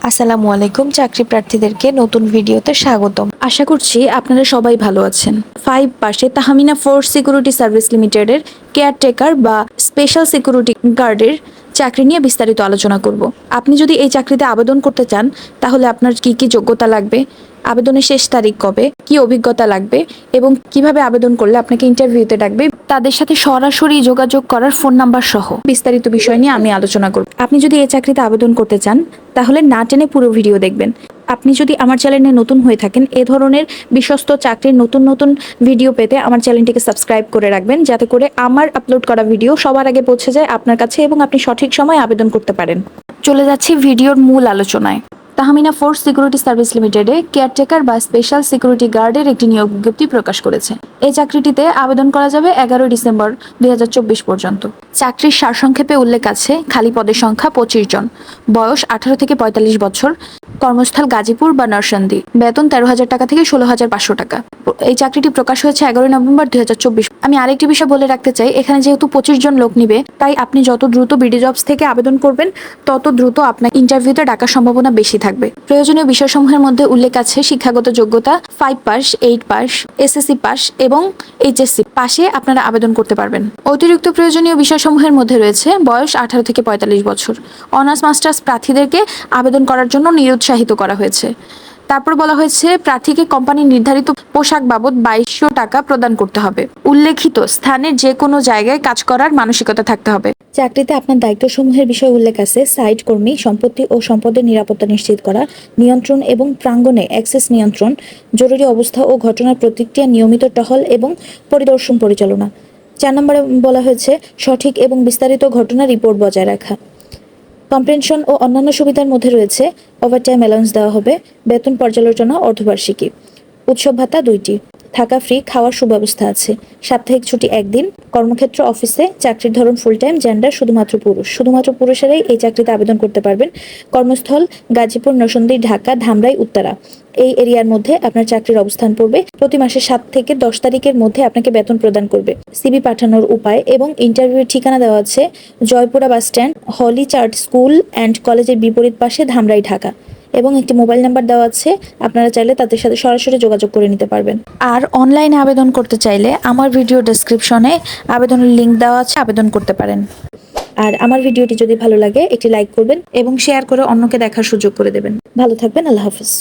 আসসালামু আলাইকুম। চাকরি প্রার্থীদেরকে নতুন ভিডিওতে স্বাগতম। আশা করছি আপনারা সবাই ভালো আছেন। 5 পাশে তাহমিনা ফোর্স সিকিউরিটি সার্ভিস লিমিটেডের কেয়ারটেকার বা স্পেশাল সিকিউরিটি গার্ডের চাকরি নিয়ে বিস্তারিত আলোচনা করব। আপনি যদি এই চাকরিতে আবেদন করতে চান তাহলে আপনার কি কি যোগ্যতা লাগবে, আবেদনের শেষ তারিখ কবে, কি অভিজ্ঞতা লাগবে এবং কিভাবে আবেদন করলে আপনাকে ইন্টারভিউতে ডাকবে, তাদের সাথে সরাসরি যোগাযোগ করার ফোন নাম্বার সহ বিস্তারিত বিষয় নিয়ে আমি আলোচনা করব। আপনি যদি এই চাকরিতে আবেদন করতে চান তাহলে না টেনে পুরো ভিডিও দেখবেন। আপনি যদি আমার চ্যানেলে নতুন হয়ে থাকেন, এ ধরনের বিশ্বস্ত চাকরির নতুন নতুন ভিডিও পেতে আমার চ্যানেলটিকে সাবস্ক্রাইব করে রাখবেন, যাতে করে আমার আপলোড করা ভিডিও সবার আগে পৌঁছে যায় আপনার কাছে এবং আপনি সঠিক সময়ে আবেদন করতে পারেন। চলে যাচ্ছি ভিডিওর মূল আলোচনায়। তাহমিনা ফোর্স সিকিউরিটি সার্ভিস লিমিটেডে কেয়ারটেকার বা স্পেশাল সিকিউরিটি গার্ডের একটি নিয়োগ বিজ্ঞপ্তি প্রকাশ করেছে। এই চাকরিটিতে আবেদন করা যাবে 11 ডিসেম্বর 2024 পর্যন্ত। চাকরির সারসংক্ষেপে উল্লেখ আছে খালি পদের সংখ্যা 25 জন, বয়স 18 থেকে 45 বছর, কর্মস্থল গাজীপুর বা নরসিংদী, বেতন 13,000 টাকা থেকে 16,500 টাকা। এই চাকরিটি প্রকাশ হয়েছে 11 নভেম্বর 2024। আমি আরেকটি বিষয় বলে রাখতে চাই, এখানে যেহেতু 25 জন লোক নিবে, তাই আপনি যত দ্রুত বিডি জবস থেকে আবেদন করবেন তত দ্রুত আপনার ইন্টারভিউতে ডাকার সম্ভাবনা বেশি থাকবে। প্রয়োজনীয় বিষয়সমূহের মধ্যে উল্লেখ আছে শিক্ষাগত যোগ্যতা 5 পাস, 8 পাস, এসএসসি পাস এবং এইচএসসি পাশে আপনারা আবেদন করতে পারবেন। অতিরিক্ত প্রয়োজনীয় বিষয়সমূহের মধ্যে রয়েছে বয়স 18 থেকে 45 বছর। অনার্স মাস্টার্স প্রার্থীদেরকে আবেদন করার জন্য নিরুৎসাহিত করা হয়েছে। তারপর বলা হয়েছে প্রার্থীকে কোম্পানির নির্ধারিত পোশাক বাবদ 2200 টাকা প্রদান করতে হবে। উল্লেখিত স্থানের যে কোনো জায়গায় কাজ করার মানসিকতা থাকতে হবে। চাকরিতে আপনার দায়িত্বসমূহের বিষয়ে উল্লেখ আছে সাইট কর্মী, সম্পত্তি ও সম্পদের নিরাপত্তা নিশ্চিত করা, নিয়ন্ত্রণ এবং প্রাঙ্গণে অ্যাক্সেস নিয়ন্ত্রণ, জরুরি অবস্থা ও ঘটনার প্রতিক্রিয়া, নিয়মিত টহল এবং পরিদর্শন পরিচালনা। 4 নম্বরে বলা হয়েছে সঠিক এবং বিস্তারিত ঘটনা রিপোর্ট বজায় রাখা। কম্প্রেনশন ও অন্যান্য সুবিধার মধ্যে রয়েছে ওভারটাইম অ্যালাউন্স দেওয়া হবে, বেতন পর্যালোচনা অর্ধবার্ষিকী, উৎসব ভাতা 2টি, থাকা ফ্রি, খাওয়ার সুব্যবস্থা আছে, সাপ্তাহিক ছুটি 1 দিন, কর্মক্ষেত্র অফিসে, চাকরির ধরন ফুল টাইম, জেন্ডার শুধুমাত্র পুরুষেরাই এই চাকরিতে আবেদন করতে পারবেন। কর্মস্থল গাজীপুর, নরসিংদী, ঢাকা, ধামরাই, উত্তরা এই এরিয়ার মধ্যে আপনার চাকরির অবস্থান পড়বে। প্রতি মাসের 7 থেকে 10 তারিখের মধ্যে আপনাকে বেতন প্রদান করবে। সিবি পাঠানোর উপায় এবং ইন্টারভিউর ঠিকানা দেওয়া আছে Jaipura bus stand, holy church school and কলেজের বিপরীত পাশে, ধামরাই, ঢাকা। এবং একটি মোবাইল নাম্বার দেওয়া আছে, আপনারা চাইলে তাদের সাথে সরাসরি যোগাযোগ করে নিতে পারবেন। আর অনলাইনে আবেদন করতে চাইলে আমার ভিডিও ডেসক্রিপশনে আবেদনের লিঙ্ক দেওয়া আছে, আবেদন করতে পারেন। আর আমার ভিডিওটি যদি ভালো লাগে একটি লাইক করবেন এবং শেয়ার করে অন্যকে দেখার সুযোগ করে দেবেন। ভালো থাকবেন। আল্লাহ হাফেজ।